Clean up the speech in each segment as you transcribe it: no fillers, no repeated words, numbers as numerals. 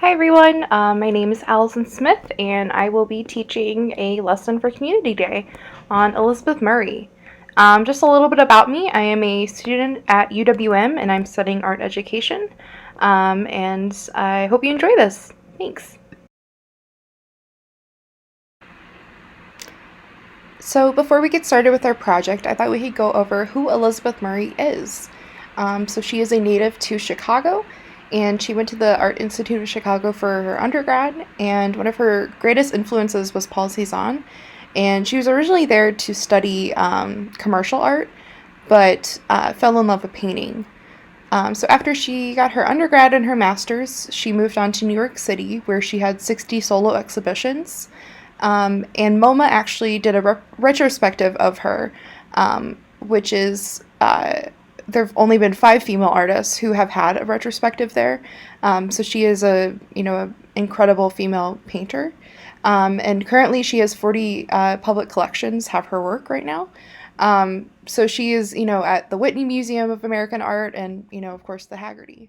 Hi everyone, my name is Allison Smith and I will be teaching a lesson for Community Day on Elizabeth Murray. Just a little bit about me. I am a student at UWM and I'm studying art education, and I hope you enjoy this. Thanks. So before we get started with our project, I thought we could go over who Elizabeth Murray is. So she is a native to Chicago, and she went to the Art Institute of Chicago for her undergrad, and one of her greatest influences was Paul Cézanne, and she was originally there to study commercial art, but fell in love with painting. So after she got her undergrad and her master's, she moved on to New York City, where she had 60 solo exhibitions. And MoMA actually did a retrospective of her, which is there have only been 5 female artists who have had a retrospective there. So she is a incredible female painter, and currently she has 40 public collections have her work right now. So she is at the Whitney Museum of American Art, and of course the Haggerty.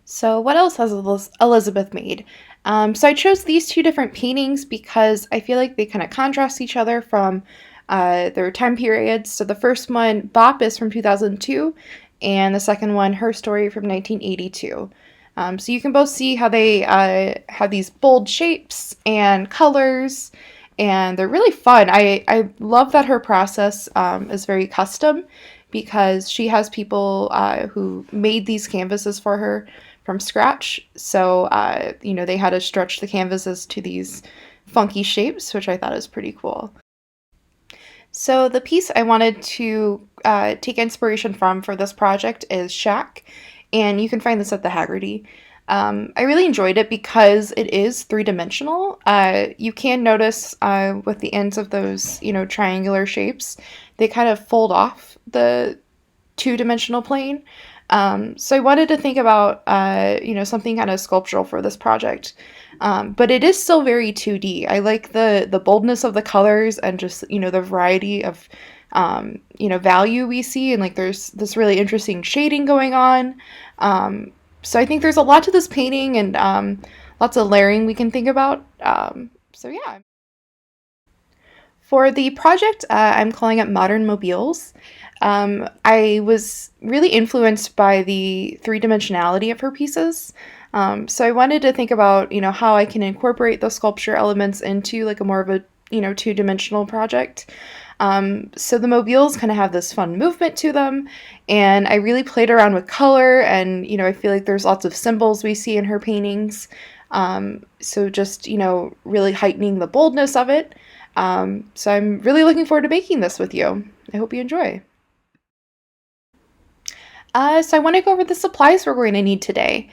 So what else has Elizabeth made? So I chose these 2 different paintings because I feel like they kind of contrast each other from their time periods. So the first one, Bop, is from 2002, and the second one, Her Story, from 1982. So you can both see how they have these bold shapes and colors, and they're really fun. I love that her process is very custom because she has people who made these canvases for her from scratch. So, they had to stretch the canvases to these funky shapes, which I thought is pretty cool. So the piece I wanted to take inspiration from for this project is Shack, and you can find this at the Haggerty. I really enjoyed it because it is three-dimensional. You can notice with the ends of those, triangular shapes, they kind of fold off the two-dimensional plane. So I wanted to think about, something kind of sculptural for this project. But it is still very 2D. I like the boldness of the colors and just, the variety of, value we see. And like there's this really interesting shading going on. So I think there's a lot to this painting and lots of layering we can think about. So yeah. For the project, I'm calling it Modern Mobiles. I was really influenced by the three-dimensionality of her pieces. So I wanted to think about, how I can incorporate the sculpture elements into like a more of a, two-dimensional project. So the mobiles kind of have this fun movement to them, and I really played around with color, and, I feel like there's lots of symbols we see in her paintings. So just, really heightening the boldness of it. So I'm really looking forward to making this with you. I hope you enjoy. So I want to go over the supplies we're going to need today.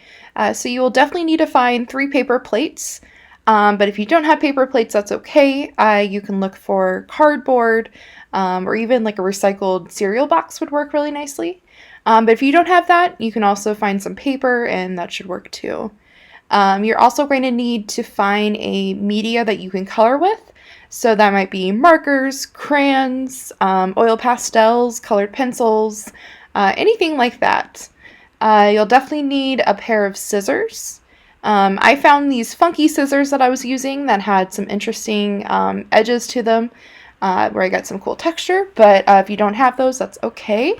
So you will definitely need to find 3 paper plates. But if you don't have paper plates, that's okay. You can look for cardboard, or even like a recycled cereal box would work really nicely. But if you don't have that, you can also find some paper, and that should work too. You're also going to need to find a media that you can color with. So that might be markers, crayons, oil pastels, colored pencils, anything like that. You'll definitely need a pair of scissors. I found these funky scissors that I was using that had some interesting edges to them, where I got some cool texture, but if you don't have those, that's okay.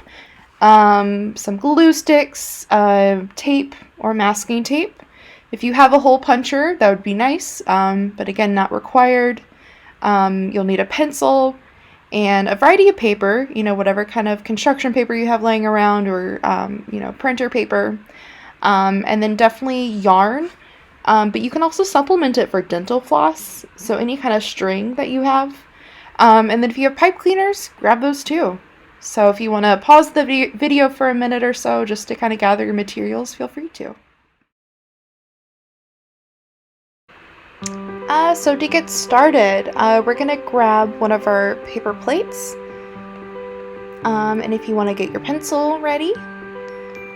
Some glue sticks, tape or masking tape. If you have a hole puncher, that would be nice, but again, not required. You'll need a pencil and a variety of paper, whatever kind of construction paper you have laying around, or, printer paper. And then definitely yarn, but you can also supplement it for dental floss, so any kind of string that you have. And then if you have pipe cleaners, grab those too. So if you want to pause the video for a minute or so just to kind of gather your materials, feel free to. So to get started, we're going to grab one of our paper plates. And if you want to get your pencil ready,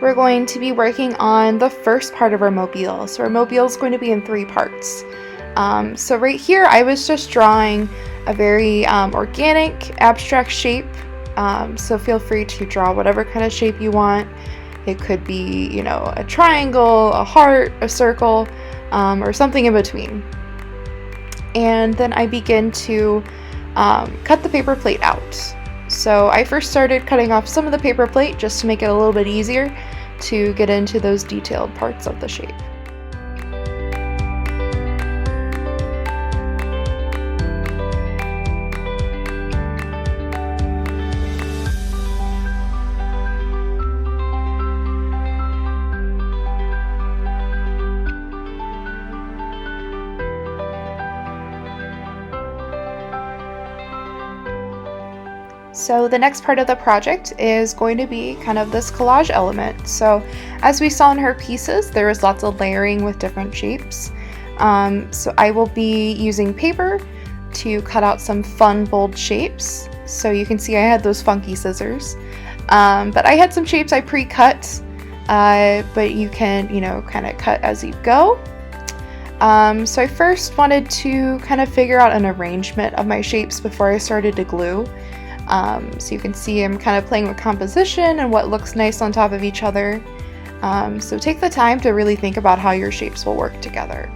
we're going to be working on the first part of our mobile. So our mobile is going to be in 3 parts. So right here, I was just drawing a very organic, abstract shape. So feel free to draw whatever kind of shape you want. It could be, you know, a triangle, a heart, a circle, or something in between. And then I begin to cut the paper plate out. So I first started cutting off some of the paper plate just to make it a little bit easier to get into those detailed parts of the shape. So the next part of the project is going to be kind of this collage element. So as we saw in her pieces, there is lots of layering with different shapes. So I will be using paper to cut out some fun, bold shapes. So you can see I had those funky scissors. But I had some shapes I pre-cut, but you can, you know, kind of cut as you go. So I first wanted to kind of figure out an arrangement of my shapes before I started to glue. So you can see I'm kind of playing with composition and what looks nice on top of each other. So take the time to really think about how your shapes will work together.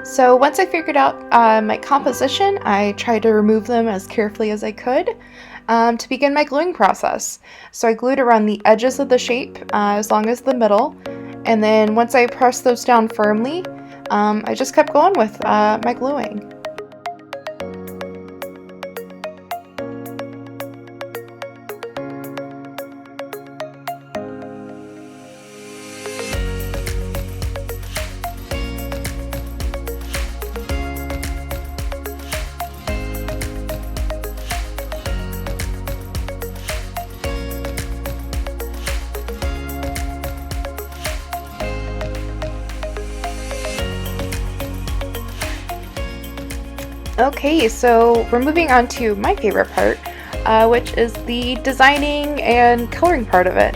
So once I figured out my composition, I tried to remove them as carefully as I could to begin my gluing process. So I glued around the edges of the shape as long as the middle, and then once I pressed those down firmly, I just kept going with my gluing. Okay, so we're moving on to my favorite part, which is the designing and coloring part of it.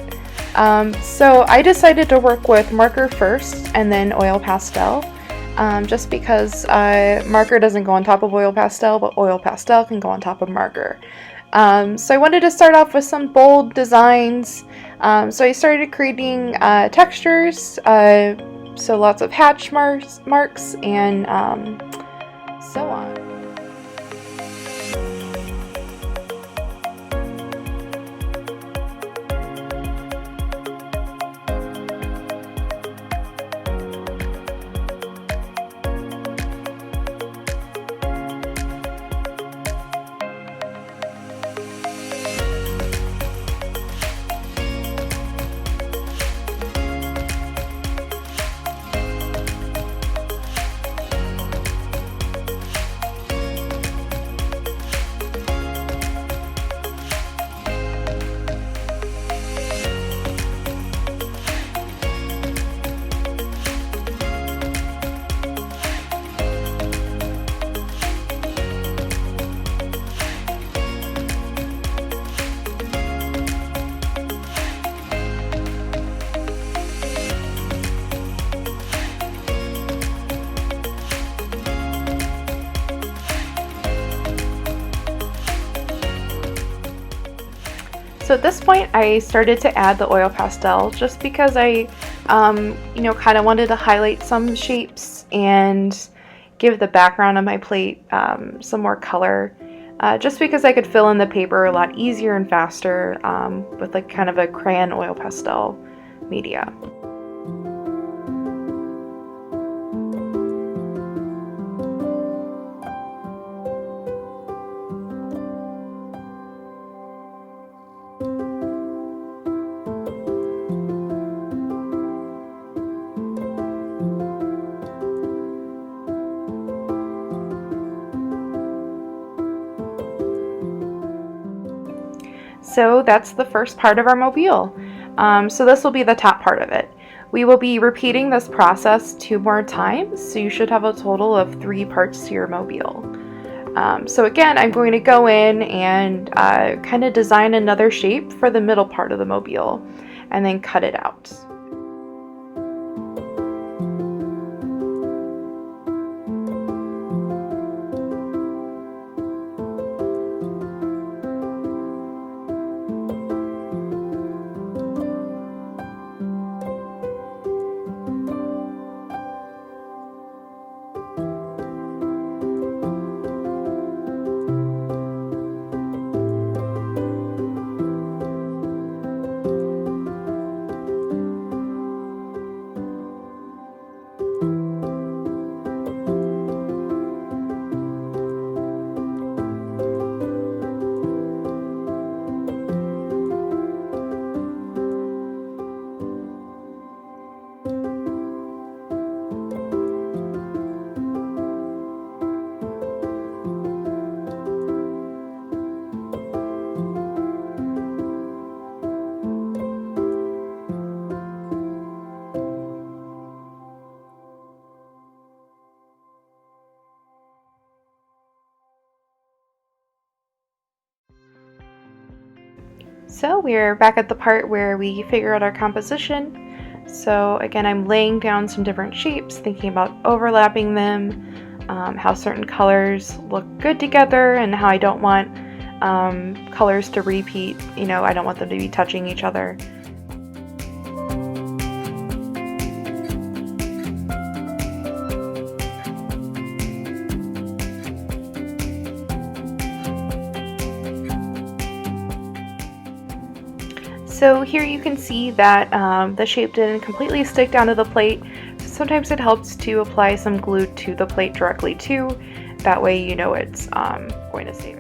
So I decided to work with marker first and then oil pastel, just because marker doesn't go on top of oil pastel, but oil pastel can go on top of marker. So I wanted to start off with some bold designs, so I started creating textures, so lots of hatch marks and so on. So at this point I started to add the oil pastel just because I kind of wanted to highlight some shapes and give the background of my plate some more color, just because I could fill in the paper a lot easier and faster with like kind of a crayon oil pastel media. So that's the first part of our mobile. So this will be the top part of it. We will be repeating this process 2 more times, so you should have a total of 3 parts to your mobile. So again, I'm going to go in and kind of design another shape for the middle part of the mobile and then cut it out. So we're back at the part where we figure out our composition. So again, I'm laying down some different shapes, thinking about overlapping them, how certain colors look good together, and how I don't want colors to repeat. I don't want them to be touching each other. So here you can see that the shape didn't completely stick down to the plate. Sometimes it helps to apply some glue to the plate directly too. That way you know it's going to stay.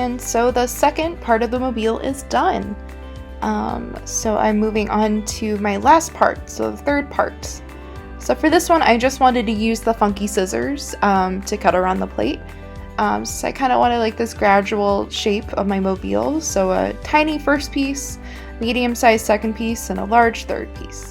And so the second part of the mobile is done. So I'm moving on to my last part, so the third part. So for this one, I just wanted to use the funky scissors to cut around the plate. So I kind of wanted like this gradual shape of my mobile. So a tiny first piece, medium-sized second piece, and a large third piece.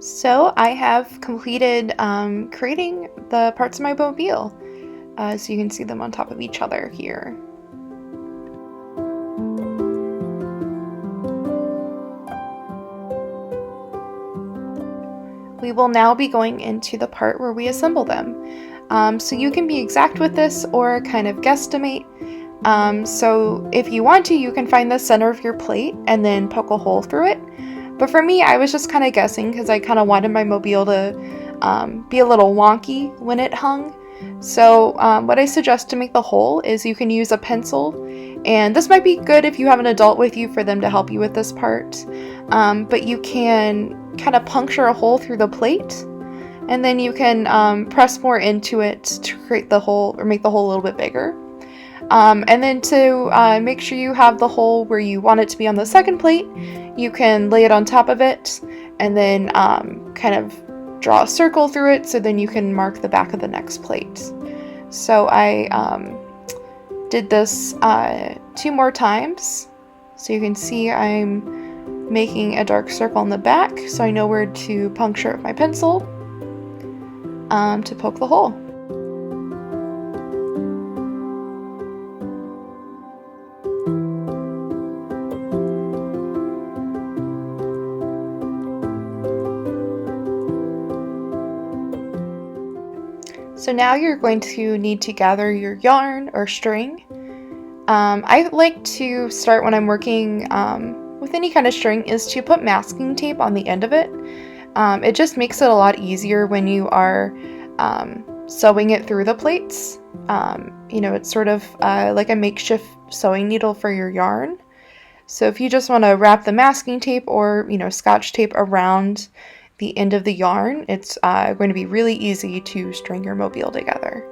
So I have completed creating the parts of my mobile. So you can see them on top of each other here. We will now be going into the part where we assemble them. So you can be exact with this or kind of guesstimate. So if you want to, you can find the center of your plate and then poke a hole through it. But for me, I was just kind of guessing because I kind of wanted my mobile to be a little wonky when it hung. So what I suggest to make the hole is you can use a pencil, and this might be good if you have an adult with you for them to help you with this part. But you can kind of puncture a hole through the plate, and then you can press more into it to create the hole or make the hole a little bit bigger. And then to make sure you have the hole where you want it to be on the second plate, you can lay it on top of it and then kind of draw a circle through it, so then you can mark the back of the next plate. So I did this 2 more times. So you can see I'm making a dark circle on the back, so I know where to puncture it with my pencil to poke the hole. So now you're going to need to gather your yarn or string. I like to start when I'm working with any kind of string is to put masking tape on the end of it. It just makes it a lot easier when you are sewing it through the plates. It's sort of like a makeshift sewing needle for your yarn. So if you just want to wrap the masking tape or scotch tape around the end of the yarn, it's going to be really easy to string your mobile together.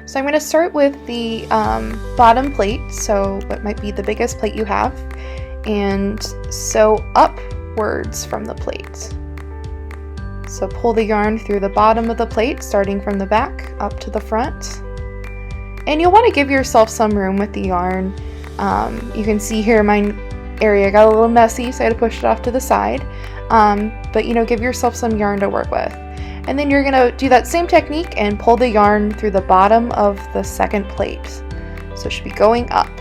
So I'm going to start with the bottom plate, so what might be the biggest plate you have, and sew upwards from the plate. So pull the yarn through the bottom of the plate, starting from the back up to the front. And you'll want to give yourself some room with the yarn. You can see here my area got a little messy, so I had to push it off to the side. But give yourself some yarn to work with. And then you're going to do that same technique and pull the yarn through the bottom of the second plate. So it should be going up.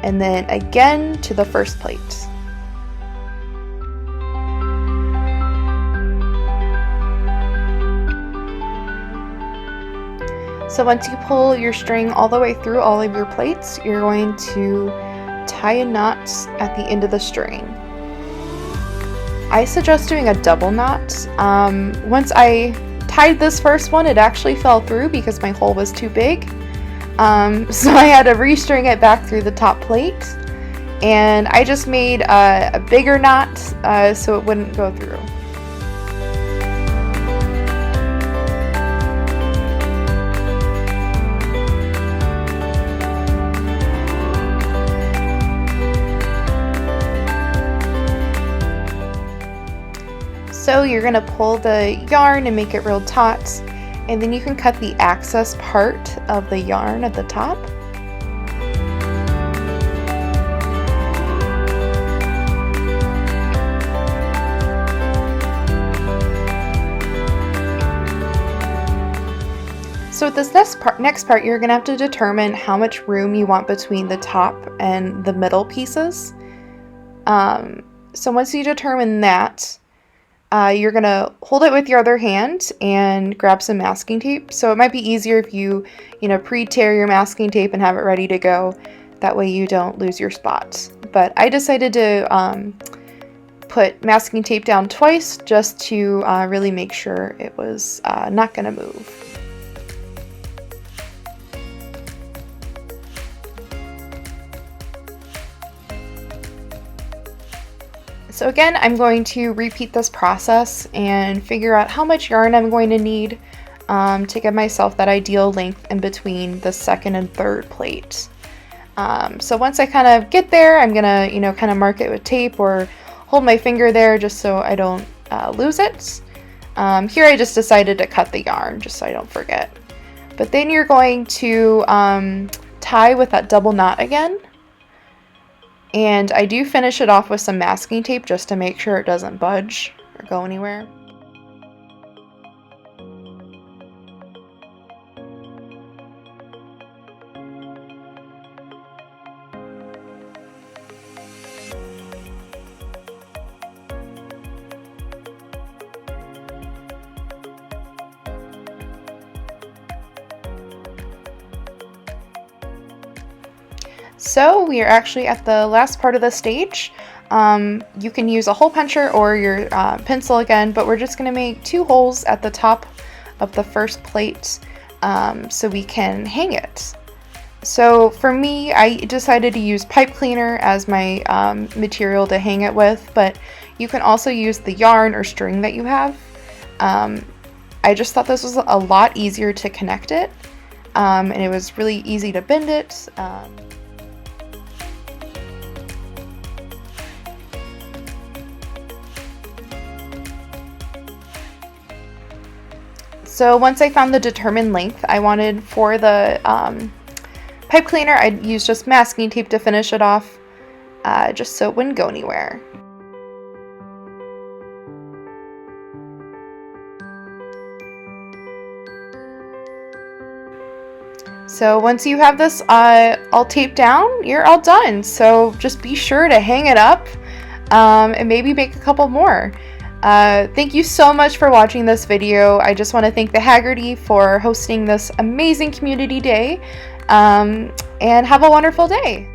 And then again to the first plate. So once you pull your string all the way through all of your plates, you're going to tie a knot at the end of the string. I suggest doing a double knot. Once I tied this first one, it actually fell through because my hole was too big. So I had to restring it back through the top plate. And I just made a bigger knot so it wouldn't go through. So you're going to pull the yarn and make it real taut, and then you can cut the excess part of the yarn at the top. So with this next part, you're going to have to determine how much room you want between the top and the middle pieces. So once you determine that, you're going to hold it with your other hand and grab some masking tape. So it might be easier if you pre-tear your masking tape and have it ready to go. That way you don't lose your spots. But I decided to put masking tape down twice just to really make sure it was not going to move. So again, I'm going to repeat this process and figure out how much yarn I'm going to need to give myself that ideal length in between the second and third plate. So once I kind of get there, I'm gonna, kind of mark it with tape or hold my finger there just so I don't lose it. Here I just decided to cut the yarn just so I don't forget. But then you're going to tie with that double knot again. And I do finish it off with some masking tape just to make sure it doesn't budge or go anywhere. So we are actually at the last part of the stage. You can use a hole puncher or your pencil again, but we're just going to make 2 holes at the top of the first plate so we can hang it. So for me, I decided to use pipe cleaner as my material to hang it with, but you can also use the yarn or string that you have. I just thought this was a lot easier to connect it, and it was really easy to bend it. So once I found the determined length I wanted for the pipe cleaner, I'd use just masking tape to finish it off, just so it wouldn't go anywhere. So once you have this all taped down, you're all done. So just be sure to hang it up and maybe make a couple more. Thank you so much for watching this video. I just want to thank the Haggerty for hosting this amazing community day, and have a wonderful day.